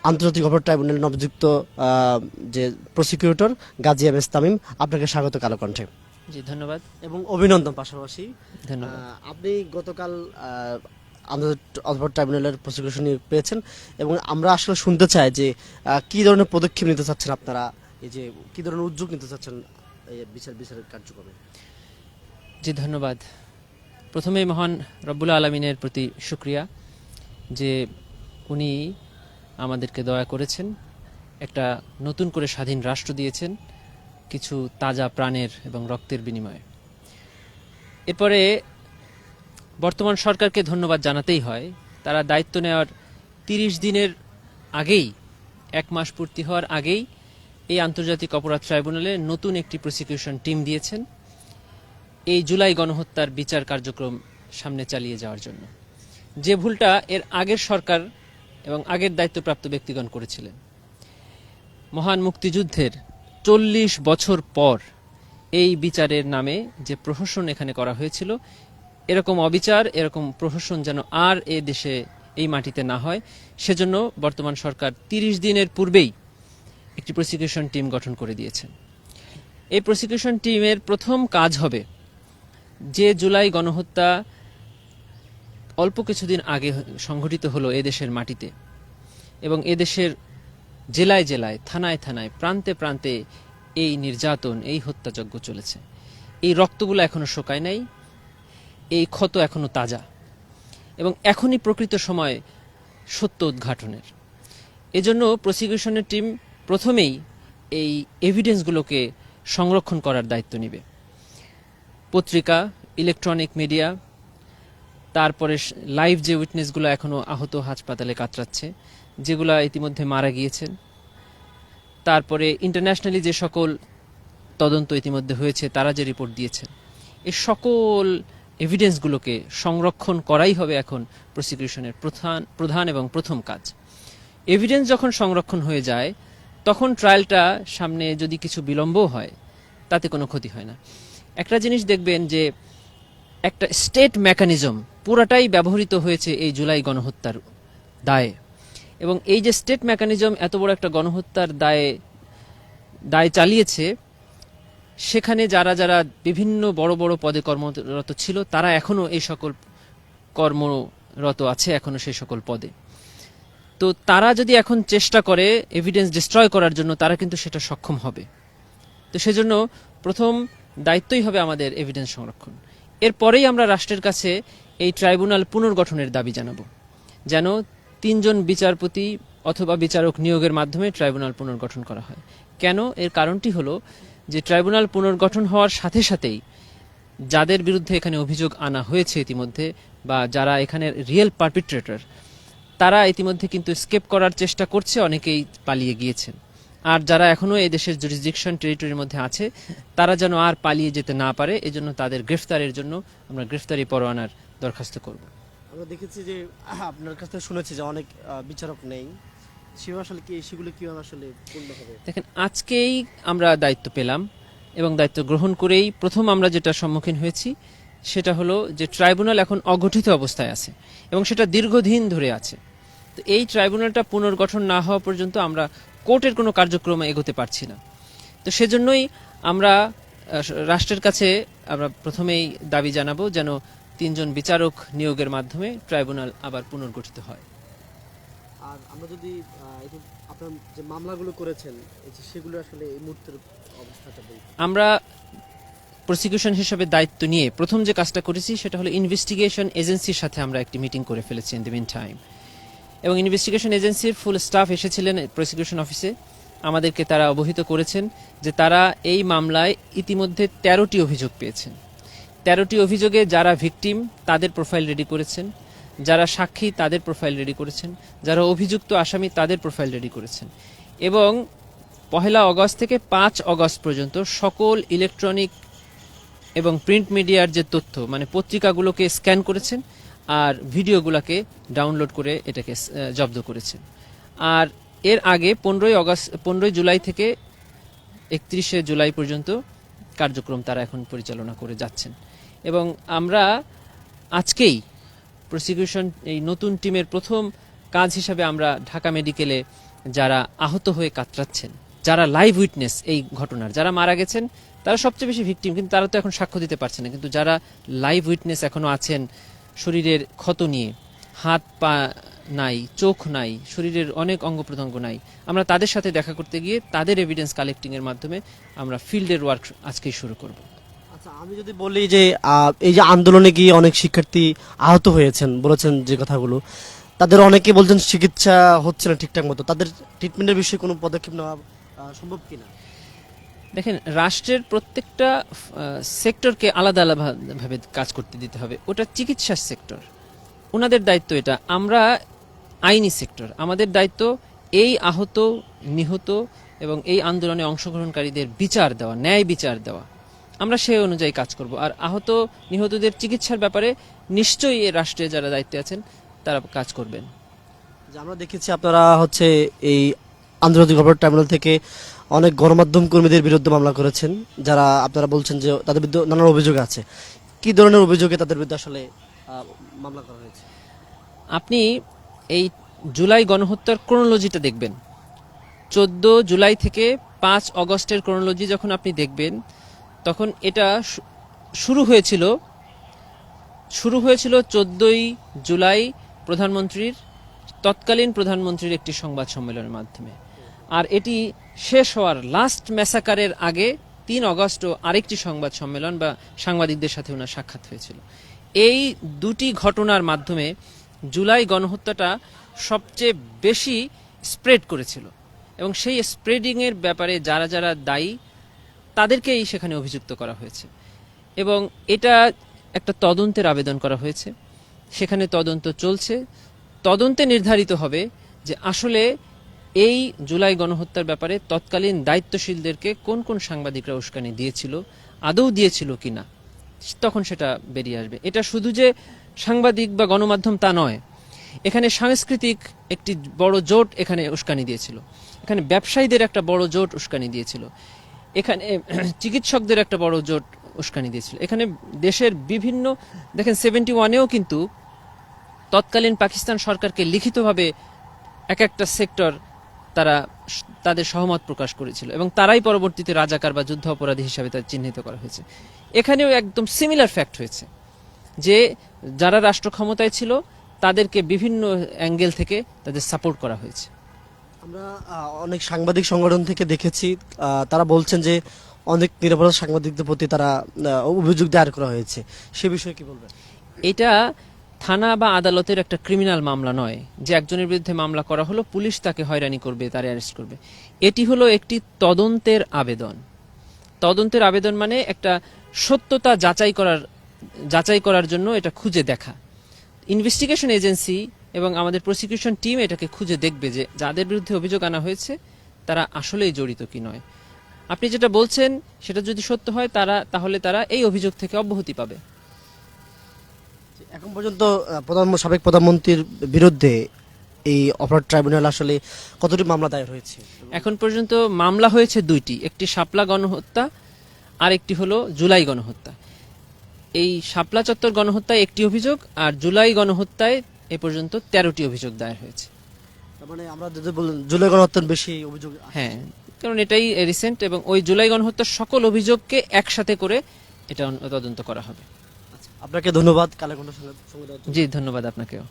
আন্তর্জাতিক অপরাধ ট্রাইব্যুনালের নবযুক্ত যে prosecutor Gazi M S Tamim, আপনাকে স্বাগত কালো কণ্ঠে। জি ধন্যবাদ এবং অভিনন্দন পাশাপাশি। ধন্যবাদ। আপনি গতকাল আন্তর্জাতিক অপরাধ ট্রাইব্যুনালের প্রসিকিউশন পেয়েছেন এবং আমরা আসলে শুনতে চাই যে কি ধরনের পদক্ষেপ নিতে চাচ্ছেন আপনারা, এই যে কি ধরনের উদ্যোগ নিতে চাচ্ছেন এই বিচারের কার্যক্রমে। জি ধন্যবাদ। প্রথমেই মহান রব্বুল আলমিনের প্রতি শুকরিয়া যে উনি আমাদেরকে দয়া করেছেন, একটা নতুন করে স্বাধীন রাষ্ট্র দিয়েছেন কিছু তাজা প্রাণের এবং রক্তের বিনিময়ে। এরপরে বর্তমান সরকারকে ধন্যবাদ জানাতেই হয়, তারা দায়িত্ব নেওয়ার ৩০ দিনের আগেই, ১ মাস পূর্তি হওয়ার আগেই এই আন্তর্জাতিক অপরাধ ট্রাইব্যুনালে নতুন একটি প্রসিকিউশন টিম দিয়েছেন এই জুলাই গণহত্যার বিচার কার্যক্রম সামনে চালিয়ে যাওয়ার জন্য। যে ভুলটা এর আগের সরকার এবং আগের দায়িত্বপ্রাপ্ত ব্যক্তিগণ করেছিলেন। মহান মুক্তিযুদ্ধের ৪০ বছর পর এই বিচারের নামে যে প্রহসন এখানে করা হয়েছিল, এরকম অবিচার, এরকম প্রহসন যেন আর এ দেশে, এই মাটিতে না হয়, সেজন্য বর্তমান সরকার ৩০ দিনের পূর্বেই একটি প্রসিকিউশন টিম গঠন করে দিয়েছেন। এই প্রসিকিউশন টিমের প্রথম কাজ হবে যে জুলাই গণহত্যা অল্প কিছুদিন আগে সংঘটিত হলো এদেশের মাটিতে এবং এদেশের জেলায় জেলায়, থানায় থানায়, প্রান্তে প্রান্তে এই নির্যাতন, এই হত্যাযজ্ঞ চলেছে। এই রক্তগুলো এখনো শুকায় নাই, এই ক্ষত এখনো তাজা এবং এখনই প্রকৃত সময় সত্য উদ্ঘাটনের। এজন্য প্রসিকিউশনের টিম প্রথমেই এই এভিডেন্সগুলোকে সংরক্ষণ করার দায়িত্ব নেবে। পত্রিকা, ইলেকট্রনিক মিডিয়া, তারপরে লাইভ যে উইটনেসগুলো এখনো আহত হাসপাতালে কাতরাচ্ছে, যেগুলো ইতিমধ্যে মারা গিয়েছেন, তারপরে ইন্টারন্যাশনালি যে সকল তদন্ত ইতিমধ্যে হয়েছে, তারা যে রিপোর্ট দিয়েছেন, এই সকল এভিডেন্সগুলোকে সংরক্ষণ করাই হবে এখন প্রসিকিউশনের প্রধান এবং প্রথম কাজ। এভিডেন্স যখন সংরক্ষণ হয়ে যায়, তখন ট্রায়ালটা সামনে যদি কিছু বিলম্ব হয়, তাতে কোনো ক্ষতি হয় না। একটা জিনিস দেখবেন যে একটা স্টেট মেকানিজম পুরাটাই ব্যবহৃত হয়েছে এই জুলাই গণহত্যার দায়ে, এবং এই যে স্টেট মেকানিজম এত বড় একটা গণহত্যার দায় চালিয়েছে, সেখানে যারা যারা বিভিন্ন বড় বড় পদে কর্মরত ছিল, তারা এখনো এই সকল কর্মরত আছে, এখনো সেই সকল পদে। তো তারা যদি এখন চেষ্টা করে এভিডেন্স ডিস্ট্রয় করার জন্য, তারা কিন্তু সেটা সক্ষম হবে। তো সেজন্য প্রথম দায়িত্বই হবে আমাদের এভিডেন্স সংরক্ষণ। এরপরেই আমরা রাষ্ট্রের কাছে এই ট্রাইব্যুনাল পুনর্গঠনের দাবি জানাবো, যেন ৩ জন বিচারপতি অথবা বিচারক নিয়োগের মাধ্যমে ট্রাইব্যুনাল পুনর্গঠন করা হয়। কেন? এর কারণটি হলো যে ট্রাইব্যুনাল পুনর্গঠন হওয়ার সাথে সাথেই যাদের বিরুদ্ধে এখানে অভিযোগ আনা হয়েছে ইতিমধ্যে, বা যারা এখানে রিয়েল পারপিট্রেটর, তারা ইতিমধ্যে কিন্তু স্কেপ করার চেষ্টা করছে, অনেকেই পালিয়ে গিয়েছেন। আর যারা এখনো এই দেশের জুরিসডিকশন টেরিটরির মধ্যে আছে, তারা যেন আর পালিয়ে যেতে না পারে, এজন্য তাদের গ্রেফতারের জন্য আমরা গ্রেফতারি পরোয়ানার দরখাস্ত করব। আমরা দেখেছি যে আপনার কাছ থেকে শুনেছি যে অনেক বিচারক নেই, সেগুলো কিভাবে আসলে পূর্ণ হবে? দেখেন, আজকেই আমরা দায়িত্ব পেলাম এবং দায়িত্ব গ্রহণ করেই প্রথম আমরা যেটা সম্মুখীন হয়েছি, সেটা হলো যে ট্রাইব্যুনাল এখন অগঠিত অবস্থায় আছে এবং সেটা দীর্ঘদিন ধরে আছে। তো এই ট্রাইব্যুনালটা পুনর্গঠন না হওয়া পর্যন্ত আমরা কোর্টের কোনো কার্যক্রমে এগোতে পারছি না। তো সেজন্যই আমরা রাষ্ট্রের কাছে আমরা প্রথমেই দাবি জানাবো যেন ৩ জন বিচারক নিয়োগের মাধ্যমে ট্রাইব্যুনাল আবার পুনর্গঠিত হয়। আর আমরা যদি আপনার যে মামলাগুলো করেছেন, সেগুলো আসলে এই মুহূর্তের অবস্থাটা বলি। আমরা প্রসিকিউশন হিসেবে দায়িত্ব নিয়ে প্রথম যে কাজটা করেছি, সেটা হলো ইনভেস্টিগেশন এজেন্সির সাথে আমরা একটি মিটিং করে ফেলেছি ইন দ্য মিন টাইম, এবং ইনভেস্টিগেশন এজেন্সির ফুল স্টাফ এসেছিলেন প্রসিকিউশন অফিসে। আমাদেরকে তারা অবহিত করেছেন যে তারা এই মামলায় ইতিমধ্যে ১৩টি অভিযোগ পেয়েছেন। ১৩টি অভিযোগে যারা ভিকটিম তাদের প্রোফাইল রেডি করেছেন, যারা সাক্ষী তাদের প্রোফাইল রেডি করেছেন, যারা অভিযুক্ত আসামি তাদের প্রোফাইল রেডি করেছেন, এবং ১ আগস্ট থেকে ৫ আগস্ট পর্যন্ত সকল ইলেকট্রনিক এবং প্রিন্ট মিডিয়ার যে তথ্য, মানে পত্রিকাগুলোকে স্ক্যান করেছেন আর ভিডিওগুলোকে ডাউনলোড করে এটাকে জব্দ করেছেন। আর এর আগে ১৫ জুলাই থেকে ৩১ জুলাই পর্যন্ত কার্যক্রম তারা এখন পরিচালনা করে যাচ্ছেন। এবং আমরা আজকেই প্রসিকিউশন এই নতুন টিমের প্রথম কাজ হিসাবে আমরা ঢাকা মেডিকেলে যারা আহত হয়ে কাতরাচ্ছেন, যারা লাইভ উইটনেস এই ঘটনার, যারা মারা গেছেন তারা সবচেয়ে বেশি ভিকটিম, কিন্তু তারা তো এখন সাক্ষ্য দিতে পারছে না, কিন্তু যারা লাইভ উইটনেস এখনো আছেন, শরীরের ক্ষত নিয়ে, হাত পা নাই, চোখ নাই, শরীরের অনেক অঙ্গ প্রত্যঙ্গ নাই, আমরা তাদের সাথে দেখা করতে গিয়ে তাদের এভিডেন্স কালেক্টিং এর মাধ্যমে আমরা ফিল্ডের ওয়ার্ক আজকেই শুরু করব। আচ্ছা, আমি যদি বলি যে এই যে আন্দোলনে গিয়ে অনেক শিক্ষার্থী আহত হয়েছেন, বলেছেন যে কথাগুলো, তাদের অনেকে বলছেন চিকিৎসা হচ্ছে না ঠিকঠাক মতো, তাদের ট্রিটমেন্টের বিষয়ে কোনো পদক্ষেপ নেওয়া সম্ভব কিনা? দেখেন, রাষ্ট্রের প্রত্যেকটা সেক্টরকে আলাদা আলাদাভাবে কাজ করতে দিতে হবে। ওটা চিকিৎসার সেক্টর, ওনাদের দায়িত্ব এটা। আমরা আইনি সেক্টর, আমাদের দায়িত্ব এই আহত, নিহত এবং এই আন্দোলনে অংশগ্রহণকারীদের বিচার দেওয়া, ন্যায় বিচার দেওয়া। আমরা সেই অনুযায়ী কাজ করব। আর আহত নিহতদের চিকিৎসার ব্যাপারে নিশ্চয়ই এই রাষ্ট্রে যারা দায়িত্বে আছেন তারা কাজ করবেন। যে আমরা দেখেছি আপনারা হচ্ছে এই আন্তর্জাতিক অপরাধ ট্রাইব্যুনাল থেকে অনেক গণমাধ্যম কর্মীদের বিরুদ্ধে মামলা করেছেন, যারা আপনারা বলছেন যে তাদের বিরুদ্ধে নানান অভিযোগ আছে। কি ধরনের অভিযোগে তাদের বিরুদ্ধে আসলে মামলা করা হয়েছে? আপনি এই জুলাই গণহত্যার ক্রোনোলজিটা দেখবেন। 14 জুলাই থেকে 5 অগস্টের ক্রোনোলজি যখন আপনি দেখবেন, তখন এটা শুরু হয়েছিল 14ই জুলাই তৎকালীন প্রধানমন্ত্রীর একটি সংবাদ সম্মেলনের মাধ্যমে। আর এটি শেষ হওয়ার লাস্ট ম্যাসাকারের আগে 3 অগস্টও আরেকটি সংবাদ সম্মেলন বা সাংবাদিকদের সাথে ওনার সাক্ষাৎ হয়েছিল। এই দুটি ঘটনার মাধ্যমে জুলাই গণহত্যাটা সবচেয়ে বেশি স্প্রেড করেছিল এবং সেই স্প্রেডিংয়ের ব্যাপারে যারা যারা দায়ী তাদেরকেই সেখানে অভিযুক্ত করা হয়েছে এবং এটা একটা তদন্তের আবেদন করা হয়েছে। সেখানে তদন্ত চলছে। তদন্তে নির্ধারিত হবে যে আসলে এই জুলাই গণহত্যার ব্যাপারে তৎকালীন দায়িত্বশীলদেরকে কোন কোন সাংবাদিকরা উস্কানি দিয়েছিল, আদৌ দিয়েছিল কিনা, তখন সেটা বেরিয়ে আসবে। এটা শুধু যে সাংবাদিক বা গণমাধ্যম তা নয়, এখানে সাংস্কৃতিক একটি বড় জোট এখানে উস্কানি দিয়েছিল, এখানে ব্যবসায়ীদের একটা বড় জোট উস্কানি দিয়েছিল, এখানে চিকিৎসকদের একটা বড় জোট উস্কানি দিয়েছিল, এখানে দেশের বিভিন্ন, দেখেন 71-এও কিন্তু তৎকালীন পাকিস্তান সরকারকে লিখিতভাবে এক একটা সেক্টর তারা তাদের সহমত প্রকাশ করেছিল এবং তারাই পরবর্তীতে রাজাকার বা যুদ্ধ অপরাধী হিসাবে তাদের চিহ্নিত করা হয়েছে। এখানেও একদম সিমিলার ফ্যাক্ট হয়েছে যে যারা রাষ্ট্র ক্ষমতায় ছিল তাদেরকে বিভিন্ন অ্যাঙ্গেল থেকে তাদের সাপোর্ট করা হয়েছে। আমরা অনেক সাংবাদিক সংগঠন থেকে দেখেছি, তারা বলছেন যে অনেক নিরপরাধ সাংবাদিকদের প্রতি তারা অভিযোগ দায়ের করা হয়েছে, সে বিষয়ে কি বলবেন? এটা থানা বা আদালতের একটা ক্রিমিনাল মামলা নয় যে একজনের বিরুদ্ধে মামলা করা হলো, পুলিশ তাকে হয়রানি করবে, তারে অ্যারেস্ট করবে। এটি হলো একটি তদন্তের আবেদন। তদন্তের আবেদন মানে একটা সত্যতা যাচাই করার জন্য এটা খুঁজে দেখা। ইনভেস্টিগেশন এজেন্সি এবং আমাদের প্রসিকিউশন টিম এটাকে খুঁজে দেখবে যে যাদের বিরুদ্ধে অভিযোগ আনা হয়েছে তারা আসলেই জড়িত কি নয়। আপনি যেটা বলছেন সেটা যদি সত্য হয় তাহলে তারা এই অভিযোগ থেকে অব্যাহতি পাবে। এখন পর্যন্ত সাবেক প্রধানমন্ত্রীর বিরুদ্ধে এই অপরাধ ট্রাইব্যুনাল আসলে কতটি মামলা দায়ের হয়েছে? এখন পর্যন্ত মামলা হয়েছে 2টি, একটি শাপলা গণহত্যা আর একটি হলো জুলাই গণহত্যা। এই শাপলা চত্বর গণহত্যায় একটি অভিযোগ আর জুলাই গণহত্যায় এ পর্যন্ত 13টি অভিযোগ দায়ের হয়েছে। মানে আমরা যদি জুলাই গণহত্যার বেশি অভিযোগ, হ্যাঁ, কারণ এটাই রিসেন্ট এবং ওই জুলাই গণহত্যার সকল অভিযোগকে একসাথে করে এটা তদন্ত করা হবে। আপনাকে ধন্যবাদ কালের কণ্ঠ সঙ্গে দেওয়ার জন্য। জি, ধন্যবাদ আপনাকেও।